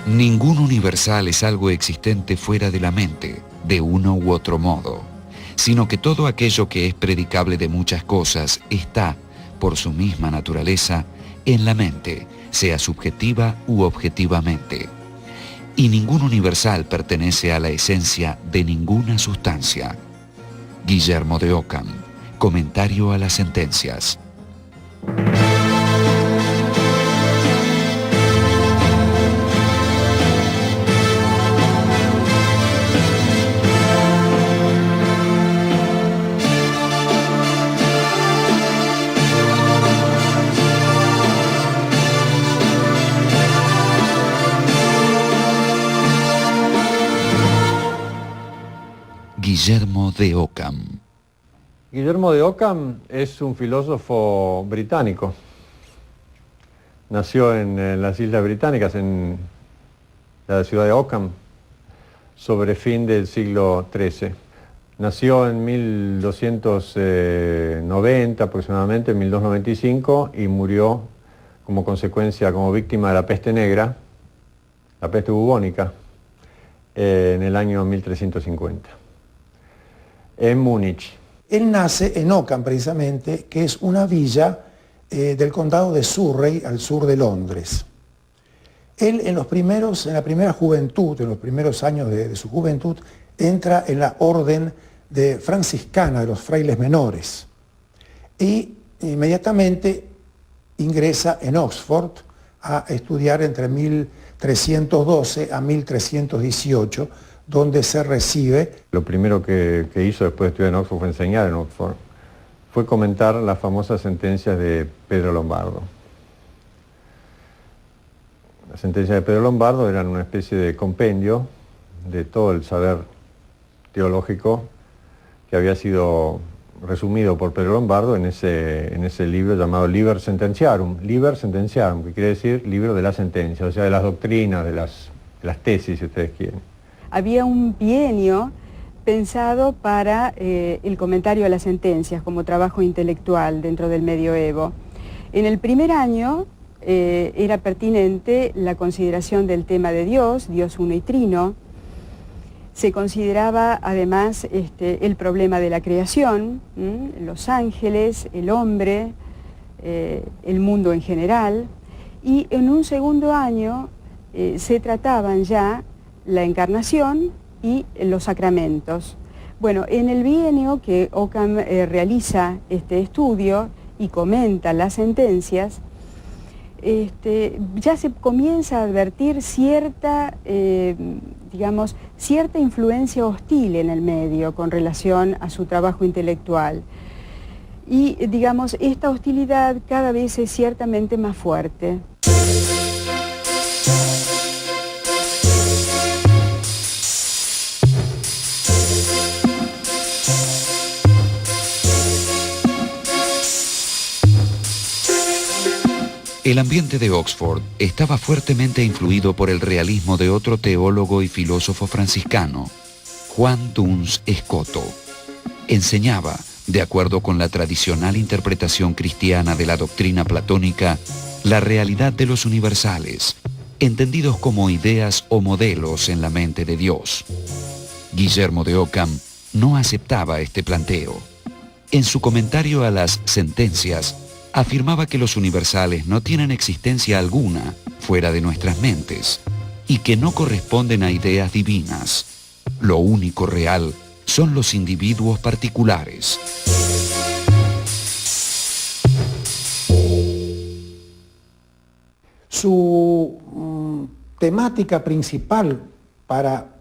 Ningún universal es algo existente fuera de la mente, de uno u otro modo, sino que todo aquello que es predicable de muchas cosas está, por su misma naturaleza, en la mente, sea subjetiva u objetivamente. Y ningún universal pertenece a la esencia de ninguna sustancia. Guillermo de Ockham, comentario a las sentencias. Guillermo de Ockham. Guillermo de Ockham es un filósofo británico. Nació en las Islas Británicas, en la ciudad de Ockham, sobre fin del siglo XIII. Nació en 1290 aproximadamente, en 1295, y murió como consecuencia, como víctima de la peste negra, la peste bubónica, en el año 1350. En Múnich. Él nace en Ockham, precisamente, que es una villa del condado de Surrey, al sur de Londres. Él en la primera juventud, en los primeros años de su juventud, entra en la orden franciscana de los frailes menores y inmediatamente ingresa en Oxford a estudiar entre 1312 a 1318, donde se recibe. Lo primero que hizo después de estudiar en Oxford fue enseñar en Oxford. Fue comentar las famosas sentencias de Pedro Lombardo. Las sentencias de Pedro Lombardo eran una especie de compendio de todo el saber teológico que había sido resumido por Pedro Lombardo en ese libro llamado Liber Sententiarum, que quiere decir libro de la sentencia, o sea, de las doctrinas, de las tesis, si ustedes quieren. Había un bienio pensado para el comentario a las sentencias como trabajo intelectual dentro del medioevo. En el primer año era pertinente la consideración del tema de Dios uno y trino. Se consideraba además el problema de la creación, los ángeles, el hombre, el mundo en general. Y en un segundo año se trataban ya la encarnación y los sacramentos. Bueno, en el bienio que Ockham realiza este estudio y comenta las sentencias, ya se comienza a advertir cierta influencia hostil en el medio con relación a su trabajo intelectual. Y, esta hostilidad cada vez es ciertamente más fuerte. El ambiente de Oxford estaba fuertemente influido por el realismo de otro teólogo y filósofo franciscano, Juan Duns Scoto. Enseñaba, de acuerdo con la tradicional interpretación cristiana de la doctrina platónica, la realidad de los universales, entendidos como ideas o modelos en la mente de Dios. Guillermo de Ockham no aceptaba este planteo. En su comentario a las sentencias, afirmaba que los universales no tienen existencia alguna fuera de nuestras mentes y que no corresponden a ideas divinas. Lo único real son los individuos particulares. Su temática principal para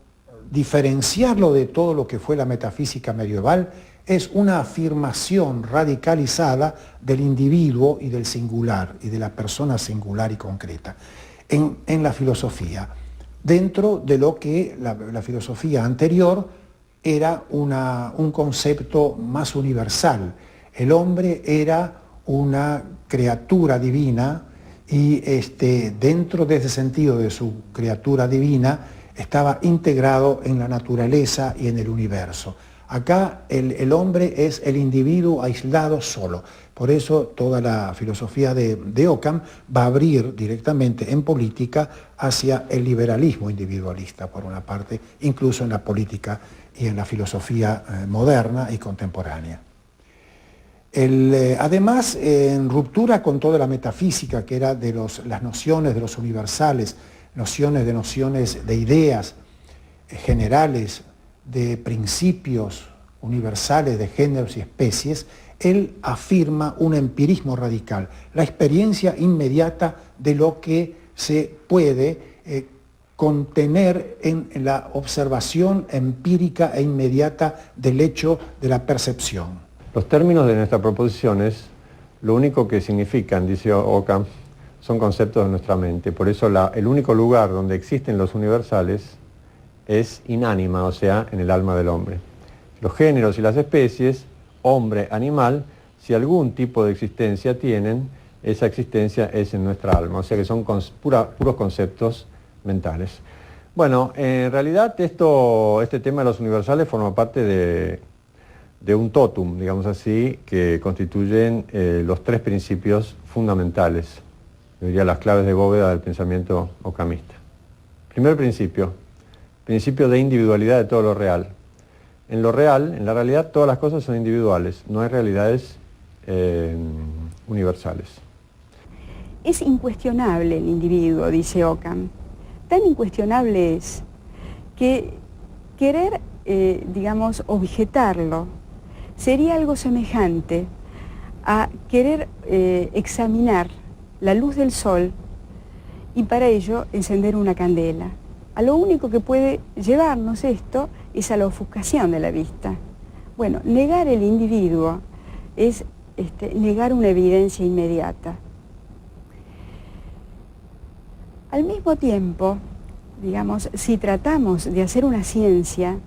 diferenciarlo de todo lo que fue la metafísica medieval es una afirmación radicalizada del individuo y del singular, y de la persona singular y concreta, en la filosofía, dentro de lo que la filosofía anterior era un concepto más universal. El hombre era una criatura divina y dentro de ese sentido de su criatura divina estaba integrado en la naturaleza y en el universo. Acá el hombre es el individuo aislado solo. Por eso toda la filosofía de Ockham va a abrir directamente en política hacia el liberalismo individualista, por una parte, incluso en la política y en la filosofía moderna y contemporánea. Además, en ruptura con toda la metafísica que era de las nociones de los universales, nociones de ideas generales, de principios universales de géneros y especies, él afirma un empirismo radical, la experiencia inmediata de lo que se puede contener en la observación empírica e inmediata del hecho de la percepción. Los términos de nuestras proposiciones, lo único que significan, dice Ockham, son conceptos de nuestra mente. Por eso el único lugar donde existen los universales es inánima, o sea, en el alma del hombre. Los géneros y las especies, hombre, animal, si algún tipo de existencia tienen, esa existencia es en nuestra alma, o sea que son puros conceptos mentales. Bueno, en realidad este tema de los universales forma parte de un totum, digamos así, que constituyen los tres principios fundamentales, yo diría las claves de bóveda del pensamiento occamista. Primer principio de individualidad de todo lo real. En lo real, en la realidad, todas las cosas son individuales, no hay realidades universales. Es incuestionable el individuo, dice Ockham. Tan incuestionable es que querer, digamos, objetarlo sería algo semejante a querer examinar la luz del sol y para ello encender una candela. A lo único que puede llevarnos esto es a la ofuscación de la vista. Bueno, negar el individuo es negar una evidencia inmediata. Al mismo tiempo, digamos, si tratamos de hacer una ciencia,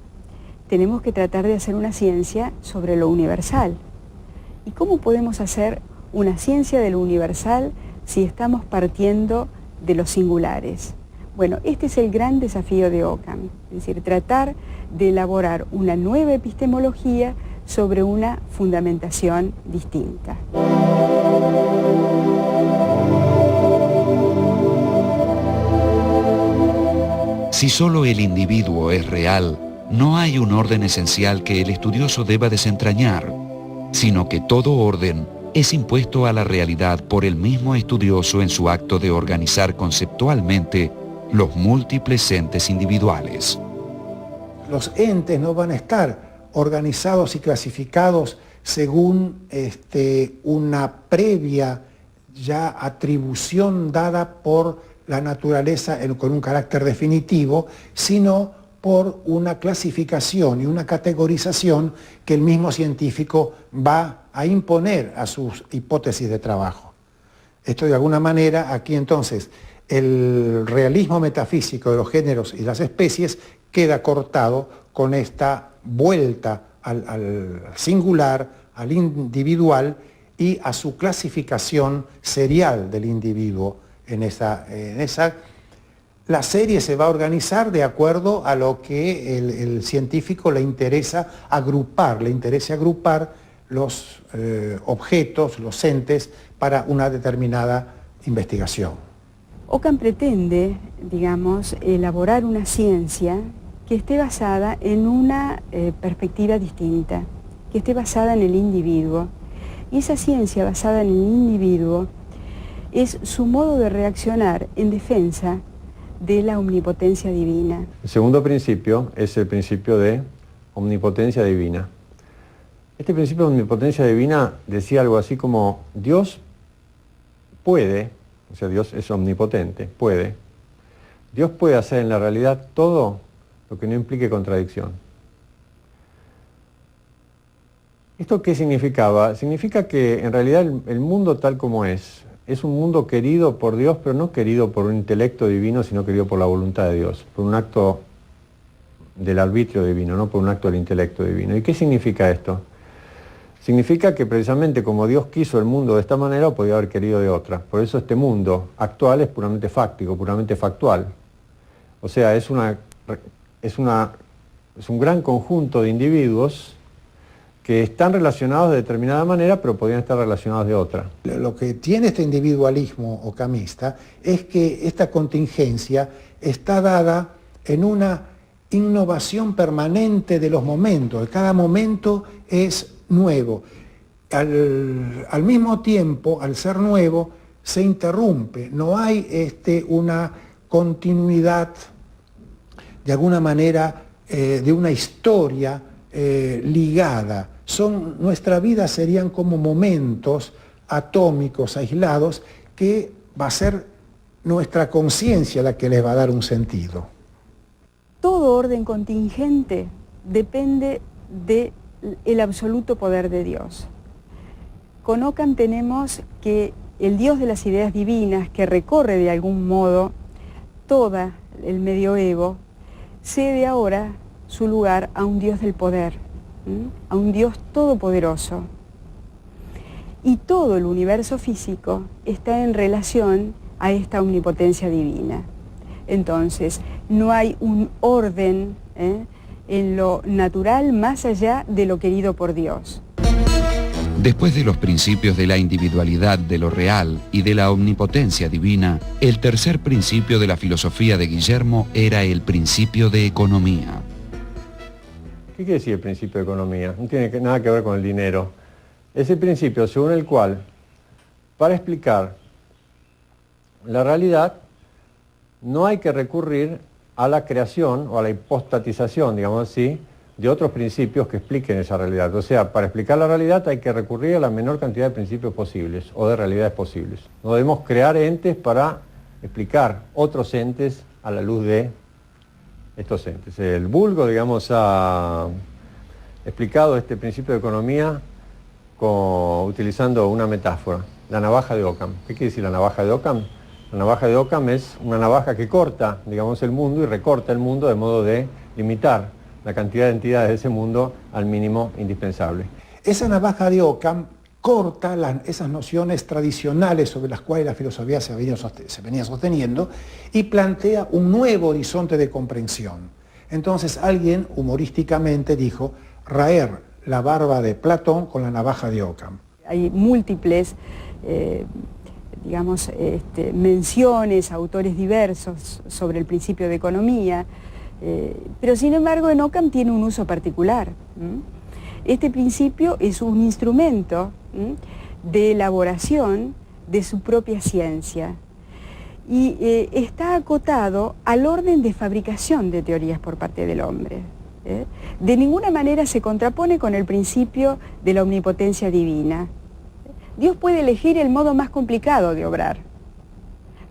tenemos que tratar de hacer una ciencia sobre lo universal. ¿Y cómo podemos hacer una ciencia de lo universal si estamos partiendo de los singulares? Bueno, este es el gran desafío de Ockham, es decir, tratar de elaborar una nueva epistemología sobre una fundamentación distinta. Si solo el individuo es real, no hay un orden esencial que el estudioso deba desentrañar, sino que todo orden es impuesto a la realidad por el mismo estudioso en su acto de organizar conceptualmente los múltiples entes individuales. Los entes no van a estar organizados y clasificados según una previa ya atribución dada por la naturaleza con un carácter definitivo, sino por una clasificación y una categorización que el mismo científico va a imponer a sus hipótesis de trabajo. Esto de alguna manera, aquí entonces, el realismo metafísico de los géneros y las especies queda cortado con esta vuelta al singular, al individual y a su clasificación serial del individuo. La serie se va a organizar de acuerdo a lo que el científico le interesa agrupar, los objetos, los entes para una determinada investigación. Ockham pretende, digamos, elaborar una ciencia que esté basada en una perspectiva distinta, que esté basada en el individuo. Y esa ciencia basada en el individuo es su modo de reaccionar en defensa de la omnipotencia divina. El segundo principio es el principio de omnipotencia divina. Este principio de omnipotencia divina decía algo así como Dios puede, o sea, Dios es omnipotente, puede. Dios puede hacer en la realidad todo lo que no implique contradicción. ¿Esto qué significaba? Significa que en realidad el mundo tal como es un mundo querido por Dios, pero no querido por un intelecto divino, sino querido por la voluntad de Dios, por un acto del arbitrio divino, no por un acto del intelecto divino. ¿Y qué significa esto? Significa que precisamente como Dios quiso el mundo de esta manera, podía haber querido de otra. Por eso este mundo actual es puramente fáctico, puramente factual. O sea, es una es un gran conjunto de individuos que están relacionados de determinada manera, pero podrían estar relacionados de otra. Lo que tiene este individualismo ocamista es que esta contingencia está dada en una innovación permanente de los momentos. Cada momento es nuevo. Al mismo tiempo, al ser nuevo, se interrumpe. No hay una continuidad, de alguna manera, de una historia ligada. Nuestra vida serían como momentos atómicos, aislados, que va a ser nuestra conciencia la que les va a dar un sentido. Todo orden contingente depende del absoluto poder de Dios. Con Occam tenemos que el Dios de las ideas divinas, que recorre de algún modo todo el medioevo, cede ahora su lugar a un Dios del poder, a un Dios todopoderoso. Y todo el universo físico está en relación a esta omnipotencia divina. Entonces, no hay un orden en lo natural más allá de lo querido por Dios. Después de los principios de la individualidad, de lo real y de la omnipotencia divina, el tercer principio de la filosofía de Guillermo era el principio de economía. ¿Qué quiere decir el principio de economía? No tiene nada que ver con el dinero. Es el principio según el cual, para explicar la realidad, no hay que recurrir a la creación o a la hipostatización, digamos así, de otros principios que expliquen esa realidad. O sea, para explicar la realidad hay que recurrir a la menor cantidad de principios posibles o de realidades posibles. No debemos crear entes para explicar otros entes a la luz de estos entes. El vulgo, digamos, ha explicado este principio de economía utilizando una metáfora, la navaja de Occam. ¿Qué quiere decir la navaja de Occam? La navaja de Occam es una navaja que corta, digamos, el mundo y recorta el mundo de modo de limitar la cantidad de entidades de ese mundo al mínimo indispensable. Esa navaja de Occam corta esas nociones tradicionales sobre las cuales la filosofía se venía sosteniendo y plantea un nuevo horizonte de comprensión. Entonces alguien humorísticamente dijo, raer la barba de Platón con la navaja de Occam. Hay múltiples menciones, autores diversos sobre el principio de economía, pero sin embargo en Occam tiene un uso particular. Este principio es un instrumento de elaboración de su propia ciencia y está acotado al orden de fabricación de teorías por parte del hombre. De ninguna manera se contrapone con el principio de la omnipotencia divina. Dios puede elegir el modo más complicado de obrar,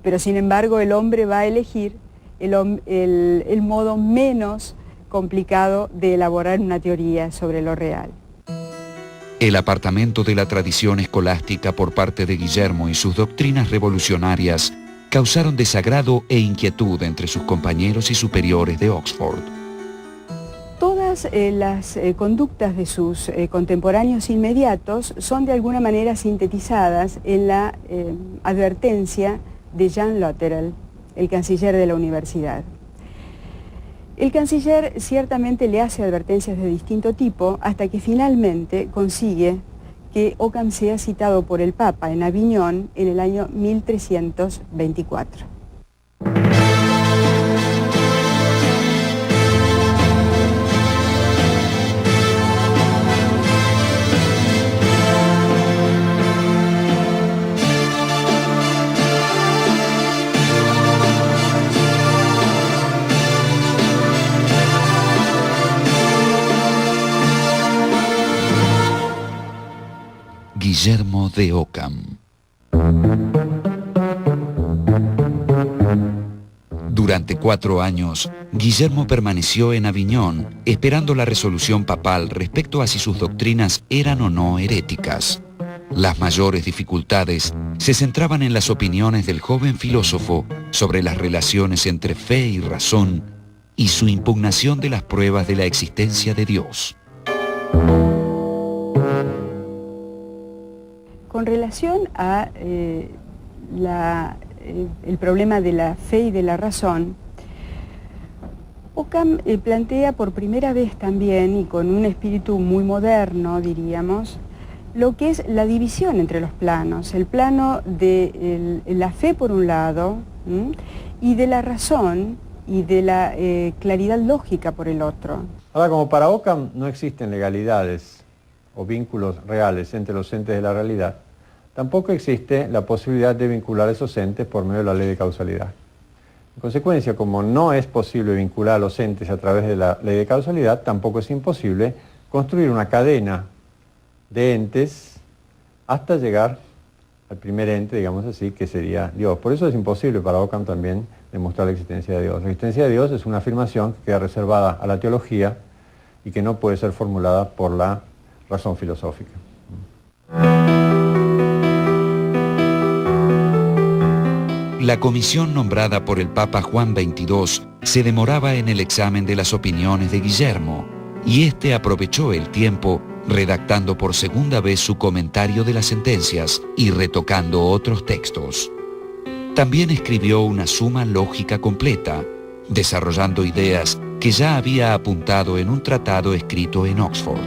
pero sin embargo el hombre va a elegir el modo menos complicado de elaborar una teoría sobre lo real. El apartamento de la tradición escolástica por parte de Guillermo y sus doctrinas revolucionarias causaron desagrado e inquietud entre sus compañeros y superiores de Oxford. Todas las conductas de sus contemporáneos inmediatos son de alguna manera sintetizadas en la advertencia de Jean Lutherell, el canciller de la universidad. El canciller ciertamente le hace advertencias de distinto tipo hasta que finalmente consigue que Occam sea citado por el Papa en Aviñón en el año 1324. Guillermo de Occam. Durante 4 años, Guillermo permaneció en Aviñón, esperando la resolución papal respecto a si sus doctrinas eran o no heréticas. Las mayores dificultades se centraban en las opiniones del joven filósofo sobre las relaciones entre fe y razón y su impugnación de las pruebas de la existencia de Dios. Con relación a el problema de la fe y de la razón, Occam plantea por primera vez también, y con un espíritu muy moderno, diríamos, lo que es la división entre los planos, el plano de la fe por un lado, y de la razón y de la claridad lógica por el otro. Ahora, como para Occam no existen legalidades o vínculos reales entre los entes de la realidad, tampoco existe la posibilidad de vincular esos entes por medio de la ley de causalidad. En consecuencia, como no es posible vincular a los entes a través de la ley de causalidad, tampoco es imposible construir una cadena de entes hasta llegar al primer ente, digamos así, que sería Dios. Por eso es imposible para Occam también demostrar la existencia de Dios. La existencia de Dios es una afirmación que queda reservada a la teología y que no puede ser formulada por la razón filosófica. La comisión nombrada por el Papa Juan XXII se demoraba en el examen de las opiniones de Guillermo, y éste aprovechó el tiempo redactando por segunda vez su comentario de las sentencias y retocando otros textos. También escribió una suma lógica completa, desarrollando ideas que ya había apuntado en un tratado escrito en Oxford.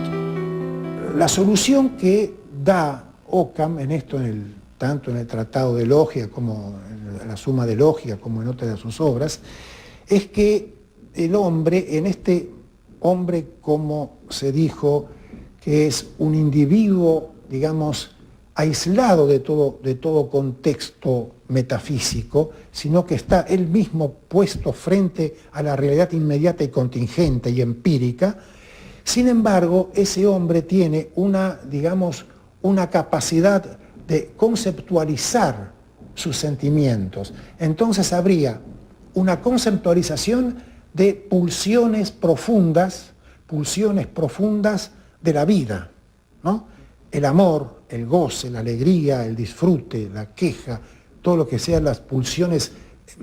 La solución que da Occam en esto, tanto en el Tratado de Logia como en la Suma de Logia, como en otras de sus obras, es que el hombre, en este hombre, como se dijo, que es un individuo, digamos, aislado de todo contexto metafísico, sino que está él mismo puesto frente a la realidad inmediata y contingente y empírica. Sin embargo, ese hombre tiene una capacidad de conceptualizar sus sentimientos. Entonces habría una conceptualización de pulsiones profundas de la vida, ¿no? El amor, el goce, la alegría, el disfrute, la queja, todo lo que sean las pulsiones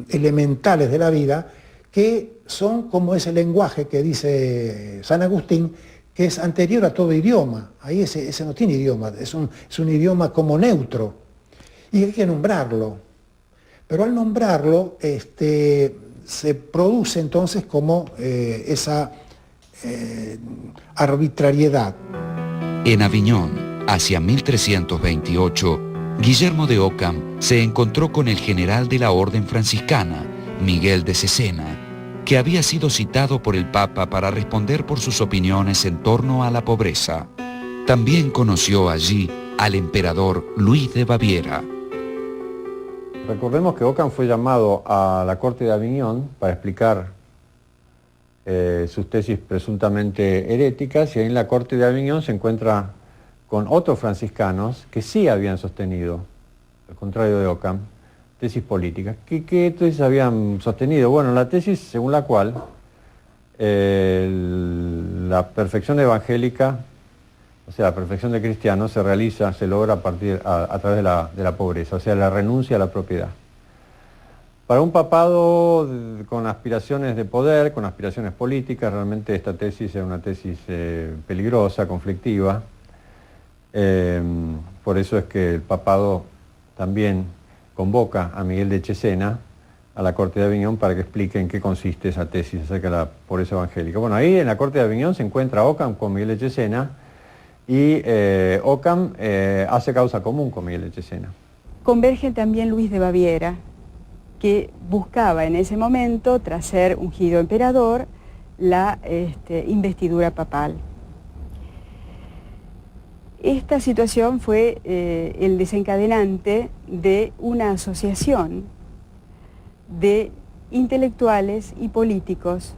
elementales de la vida, que son como ese lenguaje que dice San Agustín, que es anterior a todo idioma. Ahí ese no tiene idioma, es un idioma como neutro, y hay que nombrarlo. Pero al nombrarlo se produce entonces como esa arbitrariedad. En Aviñón, hacia 1328, Guillermo de Occam se encontró con el general de la Orden Franciscana, Miguel de Cesena, que había sido citado por el Papa para responder por sus opiniones en torno a la pobreza. También conoció allí al emperador Luis de Baviera. Recordemos que Occam fue llamado a la corte de Aviñón para explicar sus tesis presuntamente heréticas, y ahí en la corte de Aviñón se encuentra con otros franciscanos que sí habían sostenido, al contrario de Occam, tesis políticas. ¿Qué tesis habían sostenido? Bueno, la tesis según la cual la perfección evangélica, o sea, la perfección de cristiano, se logra a través de la pobreza, o sea, la renuncia a la propiedad. Para un papado con aspiraciones de poder, con aspiraciones políticas, realmente esta tesis era una tesis peligrosa, conflictiva. Por eso es que el papado también convoca a Miguel de Cesena a la corte de Aviñón para que explique en qué consiste esa tesis acerca de la pobreza evangélica. Bueno, ahí en la corte de Aviñón se encuentra Occam con Miguel de Cesena, y Occam hace causa común con Miguel de Cesena. Converge también Luis de Baviera, que buscaba en ese momento, tras ser ungido emperador, la investidura papal. Esta situación fue el desencadenante de una asociación de intelectuales y políticos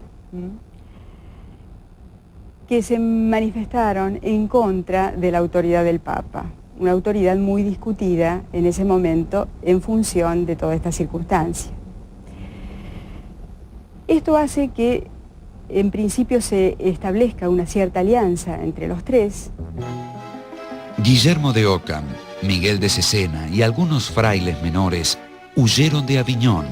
que se manifestaron en contra de la autoridad del Papa, una autoridad muy discutida en ese momento en función de toda esta circunstancia. Esto hace que en principio se establezca una cierta alianza entre los tres. Guillermo de Occam, Miguel de Cesena y algunos frailes menores huyeron de Aviñón,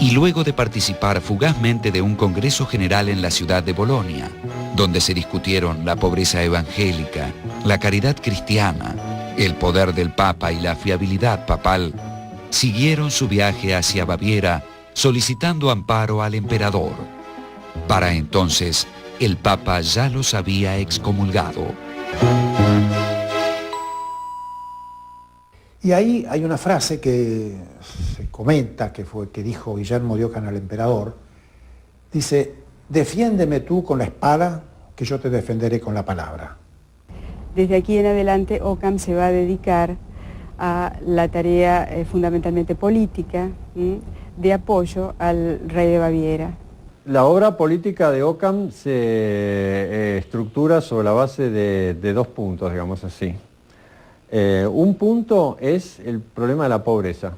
y luego de participar fugazmente de un congreso general en la ciudad de Bolonia, donde se discutieron la pobreza evangélica, la caridad cristiana, el poder del Papa y la fiabilidad papal, siguieron su viaje hacia Baviera solicitando amparo al emperador. Para entonces, el Papa ya los había excomulgado. Y ahí hay una frase que se comenta, que dijo Guillermo de Ockham al emperador. Dice: defiéndeme tú con la espada, que yo te defenderé con la palabra. Desde aquí en adelante Ockham se va a dedicar a la tarea fundamentalmente política, de apoyo al rey de Baviera. La obra política de Ockham se estructura sobre la base de dos puntos, digamos así. Un punto es el problema de la pobreza.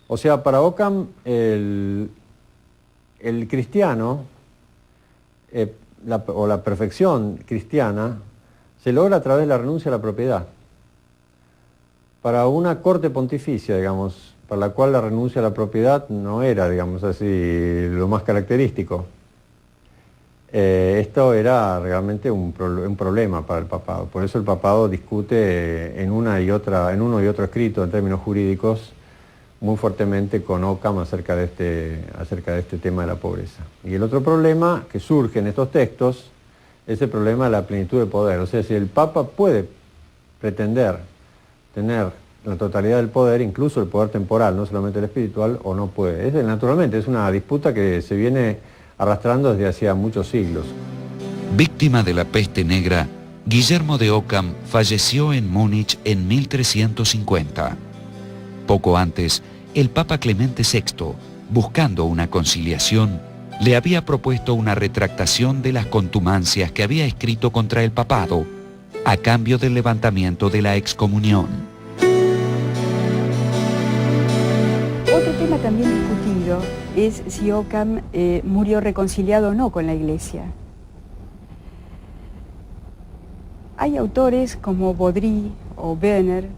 O sea, para Ockham el cristiano, o la perfección cristiana, se logra a través de la renuncia a la propiedad. Para una corte pontificia, digamos, para la cual la renuncia a la propiedad no era, digamos así, lo más característico. Esto era realmente un problema para el papado. Por eso el papado discute en uno y otro escrito, en términos jurídicos, muy fuertemente con Ockham acerca de este tema de la pobreza. Y el otro problema que surge en estos textos es el problema de la plenitud de poder. O sea, si el Papa puede pretender tener la totalidad del poder, incluso el poder temporal, no solamente el espiritual, o no puede. Naturalmente, es una disputa que se viene arrastrando desde hacía muchos siglos. Víctima de la peste negra, Guillermo de Ockham falleció en Múnich en 1350. Poco antes, el Papa Clemente VI, buscando una conciliación, le había propuesto una retractación de las contumacias que había escrito contra el papado, a cambio del levantamiento de la excomunión. Otro tema también discutido es si Ockham murió reconciliado o no con la Iglesia. Hay autores como Baudry o Werner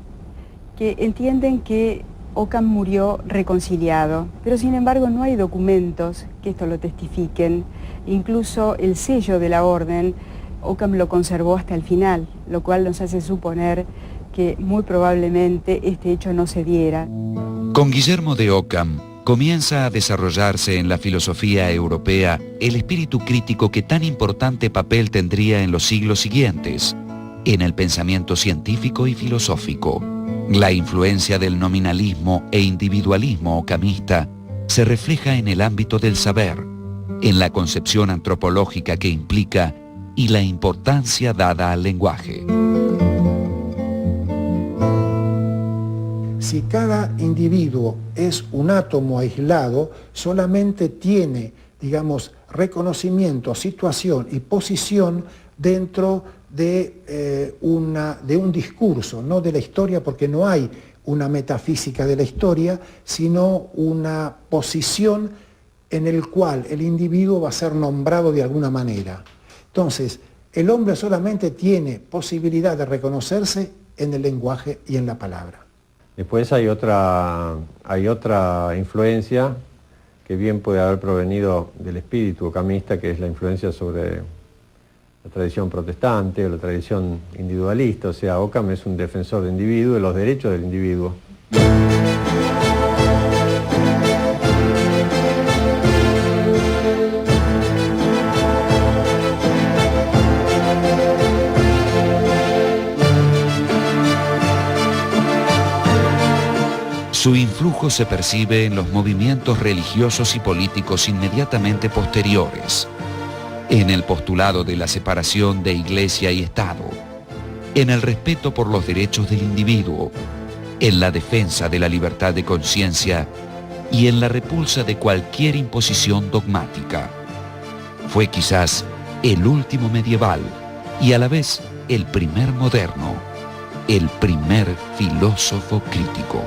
que entienden que Ockham murió reconciliado, pero sin embargo no hay documentos que esto lo testifiquen. Incluso el sello de la orden, Ockham lo conservó hasta el final, lo cual nos hace suponer que muy probablemente este hecho no se diera. Con Guillermo de Ockham comienza a desarrollarse en la filosofía europea el espíritu crítico que tan importante papel tendría en los siglos siguientes, en el pensamiento científico y filosófico. La influencia del nominalismo e individualismo ockhamista se refleja en el ámbito del saber, en la concepción antropológica que implica y la importancia dada al lenguaje. Si cada individuo es un átomo aislado, solamente tiene, digamos, reconocimiento, situación y posición dentro de un discurso, no de la historia, porque no hay una metafísica de la historia, sino una posición en el cual el individuo va a ser nombrado de alguna manera. Entonces, el hombre solamente tiene posibilidad de reconocerse en el lenguaje y en la palabra. Después hay otra influencia que bien puede haber provenido del espíritu ockhamista, que es la influencia sobre la tradición protestante o la tradición individualista. O sea, Ockham es un defensor del individuo y los derechos del individuo. Su influjo se percibe en los movimientos religiosos y políticos inmediatamente posteriores, en el postulado de la separación de Iglesia y Estado, en el respeto por los derechos del individuo, en la defensa de la libertad de conciencia y en la repulsa de cualquier imposición dogmática. Fue quizás el último medieval y a la vez el primer moderno, el primer filósofo crítico.